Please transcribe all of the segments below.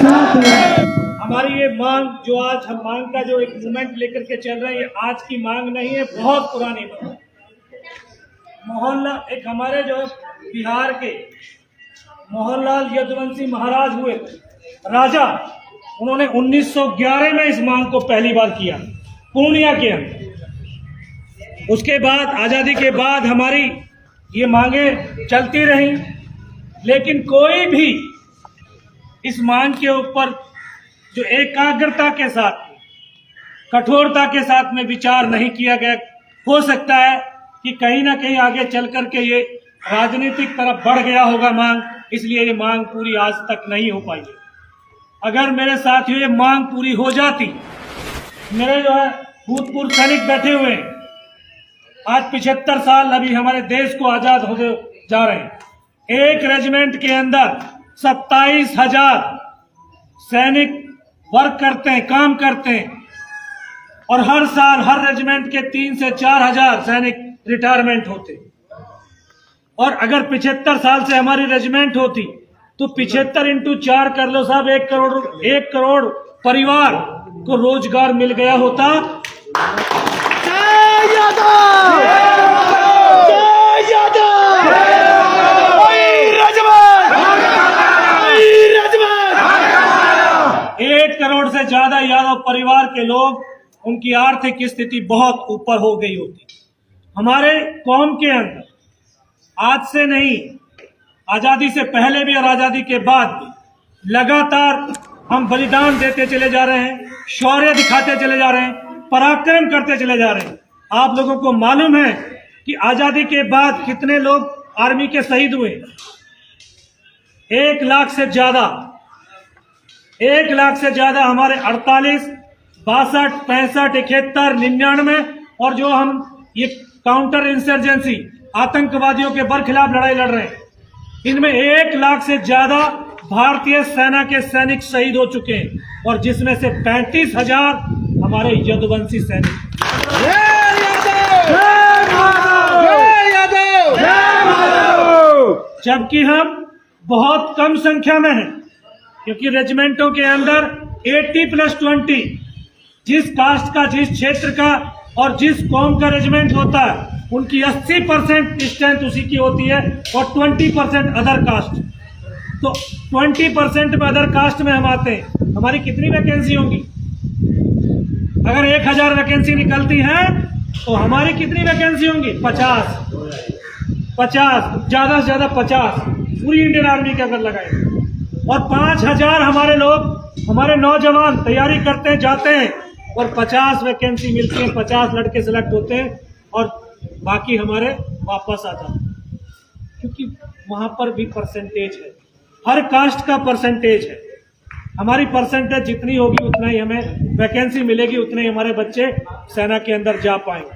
हमारी ये मांग जो आज हम मांग का जो एक मूवमेंट लेकर के चल रहे हैं, ये आज की मांग नहीं है, बहुत पुरानी मांग। मोहनलाल एक हमारे जो बिहार के मोहनलाल यदुवंशी महाराज हुए राजा, उन्होंने 1911 में इस मांग को पहली बार किया पूर्णिया के अंदर। उसके बाद आजादी के बाद हमारी ये मांगे चलती रही, लेकिन कोई भी इस मांग के ऊपर जो एकाग्रता के साथ, कठोरता के साथ में विचार नहीं किया गया। हो सकता है कि कहीं ना कहीं आगे चल करके ये राजनीतिक तरफ बढ़ गया होगा मांग, इसलिए ये मांग पूरी आज तक नहीं हो पाई है। अगर मेरे साथियों ये मांग पूरी हो जाती, मेरे जो है भूतपूर्व सैनिक बैठे हुए हैं, आज 75 साल अभी हमारे देश को आजाद होते जा रहे हैं। एक रेजिमेंट के अंदर 27,000 सैनिक वर्क करते हैं, काम करते हैं, और हर साल हर रेजिमेंट के 3 से 4,000 सैनिक रिटायरमेंट होते। और अगर 75 साल से हमारी रेजिमेंट होती तो 75 इंटू 4 कर लो साहब, 1 करोड़ परिवार को रोजगार मिल गया होता। जय यादव! जय यादव! वही रेजिमेंट! वही रेजिमेंट! 1 करोड़ से ज्यादा यादव परिवार के लोग, उनकी आर्थिक स्थिति बहुत ऊपर हो गई होती। हमारे कौम के अंदर आज से नहीं, आजादी से पहले भी और आजादी के बाद भी लगातार हम बलिदान देते चले जा रहे हैं, शौर्य दिखाते चले जा रहे हैं, पराक्रम करते चले जा रहे हैं। आप लोगों को मालूम है कि आजादी के बाद कितने लोग आर्मी के शहीद हुए? 1 लाख से ज्यादा। 1 लाख से ज्यादा हमारे 48, 62, 65, 71, 99 और जो हम ये काउंटर इंसर्जेंसी आतंकवादियों के बरखिलाफ लड़ाई लड़ रहे हैं, इनमें 1 लाख से ज्यादा भारतीय सेना के सैनिक शहीद हो चुके हैं, और जिसमें से 35,000 हमारे यदुवंशी सैनिक। जबकि हम बहुत कम संख्या में हैं, क्योंकि रेजिमेंटों के अंदर 80+20 जिस कास्ट का, जिस क्षेत्र का और जिस कौम का रेजिमेंट होता है, उनकी 80% स्ट्रेंथ उसी की होती है, और 20% अदर कास्ट। तो 20% में अदर कास्ट में हम आते हैं। हमारी कितनी वैकेंसी होंगी? अगर 1000 वैकेंसी निकलती हैं तो हमारी कितनी वैकेंसी होंगी? 50, ज्यादा से ज्यादा 50 पूरी इंडियन आर्मी के अगर लगाए। और 5,000 हमारे लोग, हमारे नौजवान तैयारी करते हैं, जाते हैं, और 50 वैकेंसी मिलती है, 50 लड़के सिलेक्ट होते हैं, और बाकी हमारे वापस आ जाते हैं। क्योंकि वहां पर भी परसेंटेज है, हर कास्ट का परसेंटेज है। हमारी परसेंटेज जितनी होगी उतना ही हमें वैकेंसी मिलेगी, उतने ही हमारे बच्चे सेना के अंदर जा पाएंगे।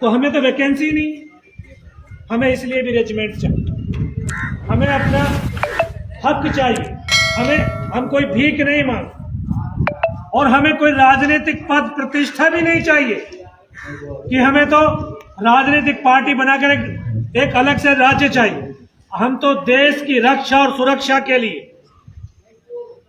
तो हमें तो वैकेंसी नहीं, हमें इसलिए भी रेजिमेंट चाहिए, हमें अपना हक चाहिए, हम कोई भीख नहीं मांग, और हमें कोई राजनीतिक पद प्रतिष्ठा भी नहीं चाहिए कि हमें तो राजनीतिक पार्टी बनाकर एक अलग से राज्य चाहिए। हम तो देश की रक्षा और सुरक्षा के लिए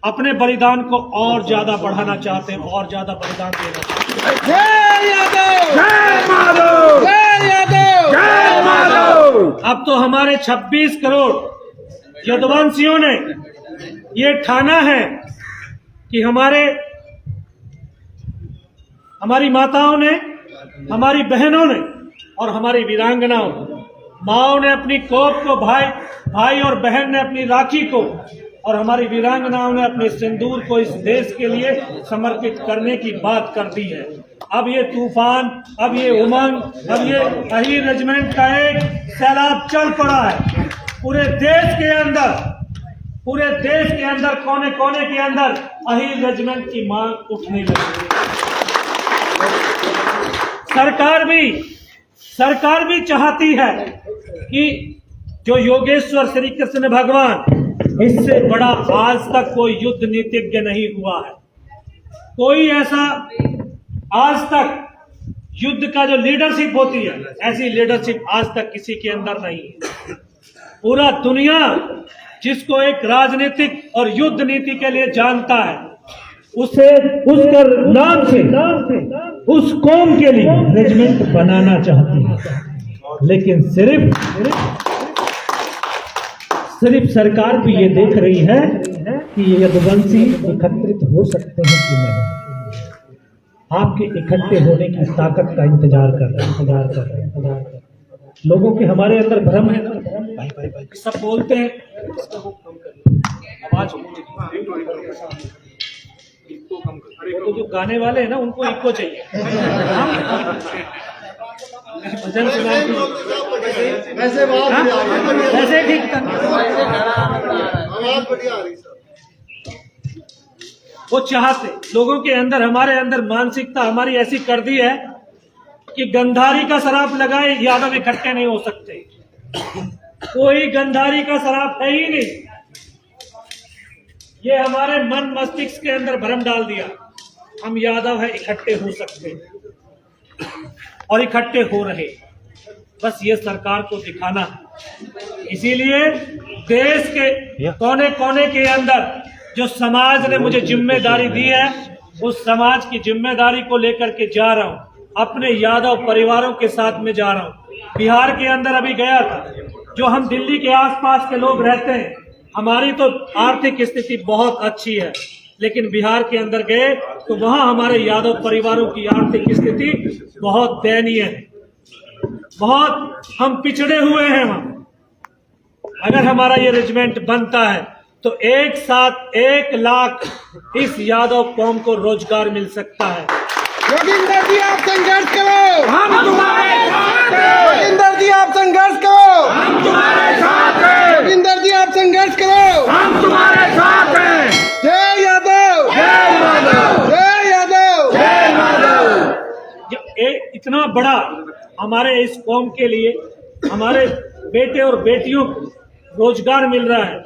अपने बलिदान को और ज्यादा बढ़ाना चाहते हैं, और ज्यादा बलिदान देना चाहते हैं। जय यादव! जय माधव! जय यादव! जय माधव! अब तो हमारे 26 करोड़ यदुवंशियों ने ये ठाना है कि हमारी माताओं ने, हमारी बहनों ने और हमारी वीरांगनाओं ने, माओ ने अपनी कोप को, भाई और बहन ने अपनी राखी को, और हमारी वीरांगनाओं ने अपने सिंदूर को इस देश के लिए समर्पित करने की बात कर दी है। अब ये तूफान, अब ये उमंग, अब ये अहीर रेजिमेंट का एक सैलाब चल पड़ा है पूरे देश के अंदर, कोने कोने के अंदर अहीर रेजिमेंट की मांग उठने लगी। सरकार भी चाहती है कि जो योगेश्वर श्री कृष्ण भगवान, इससे बड़ा आज तक कोई युद्ध नीतिज्ञ नहीं हुआ है। कोई ऐसा आज तक युद्ध का जो लीडरशिप होती है, ऐसी लीडरशिप आज तक किसी के अंदर नहीं है। पूरा दुनिया जिसको एक राजनीतिक और युद्ध नीति के लिए जानता है, उसे उसका नाम से उस कौम के लिए रेजिमेंट बनाना चाहती है। लेकिन सिर्फ सरकार भी ये देख रही है कि ये यदुवंशी एकत्रित हो सकते हैं कि नहीं। आपके इकट्ठे होने की ताकत का इंतजार कर रहे हैं। लोगों के हमारे अंदर भ्रम है ना, सब बोलते हैं आवाज तो जो गाने वाले हैं ना उनको इको चाहिए। भजन वैसे ठीक वो चाहते लोगों के अंदर, हमारे अंदर मानसिकता हमारी ऐसी कर दी है कि गंधारी का शराब लगाए यादव इकट्ठे नहीं हो सकते। कोई गंधारी का शराब है ही नहीं। ये हमारे मन मस्तिष्क के अंदर भ्रम डाल दिया। हम यादव है, इकट्ठे हो सकते और इकट्ठे हो रहे। बस ये सरकार को दिखाना है। इसीलिए देश के कोने कोने के अंदर जो समाज ने मुझे जिम्मेदारी दी है, उस समाज की जिम्मेदारी को लेकर के जा रहा हूँ। अपने यादव परिवारों के साथ में जा रहा हूँ। बिहार के अंदर अभी गया था। जो हम दिल्ली के आसपास के लोग रहते हैं, हमारी तो आर्थिक स्थिति बहुत अच्छी है, लेकिन बिहार के अंदर गए तो वहां हमारे यादव परिवारों की आर्थिक स्थिति बहुत दयनीय है। बहुत हम पिछड़े हुए हैं वहां। अगर हमारा ये रेजिमेंट बनता है तो एक साथ 1 लाख इस यादव कौम को रोजगार मिल सकता है। जोगिंदर जी आप संघर्ष करो, हम तुम्हारे साथ हैं। जोगिंदर जी आप संघर्ष करो, हम तुम्हारे साथ हैं। जोगिंदर जी आप संघर्ष करो, हम तुम्हारे साथ हैं। जय यादव, जय माधव, जय यादव, जय माधव। इतना बड़ा हमारे इस कौम के लिए, हमारे बेटे और बेटियों को रोजगार मिल रहा है,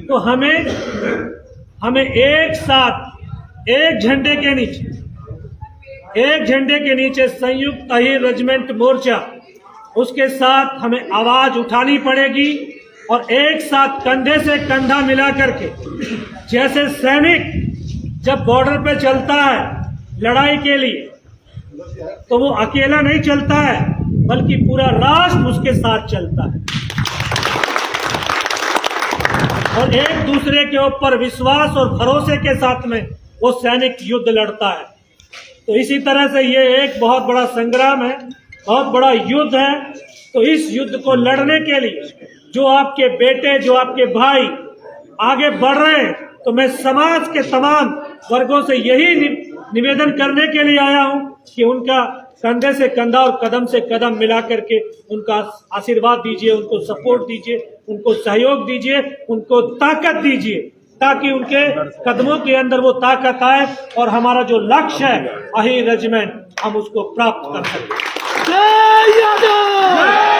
तो हमें एक साथ एक झंडे के नीचे संयुक्त अहीर रेजिमेंट मोर्चा, उसके साथ हमें आवाज उठानी पड़ेगी और एक साथ कंधे से कंधा मिला करके, जैसे सैनिक जब बॉर्डर पे चलता है लड़ाई के लिए, तो वो अकेला नहीं चलता है, बल्कि पूरा राष्ट्र उसके साथ चलता है और एक दूसरे के ऊपर विश्वास और भरोसे के साथ में वो सैनिक युद्ध लड़ता है। तो इसी तरह से ये एक बहुत बड़ा संग्राम है, बहुत बड़ा युद्ध है। तो इस युद्ध को लड़ने के लिए जो आपके बेटे, जो आपके भाई आगे बढ़ रहे हैं, तो मैं समाज के तमाम वर्गों से यही निवेदन करने के लिए आया हूं कि उनका कंधे से कंधा और कदम से कदम मिला करके उनका आशीर्वाद दीजिए, उनको सपोर्ट दीजिए, उनको सहयोग दीजिए, उनको ताकत दीजिए, ताकि उनके कदमों के अंदर वो ताकत आए और हमारा जो लक्ष्य है अहीर रेजिमेंट, हम उसको प्राप्त कर सकें। जय यादव।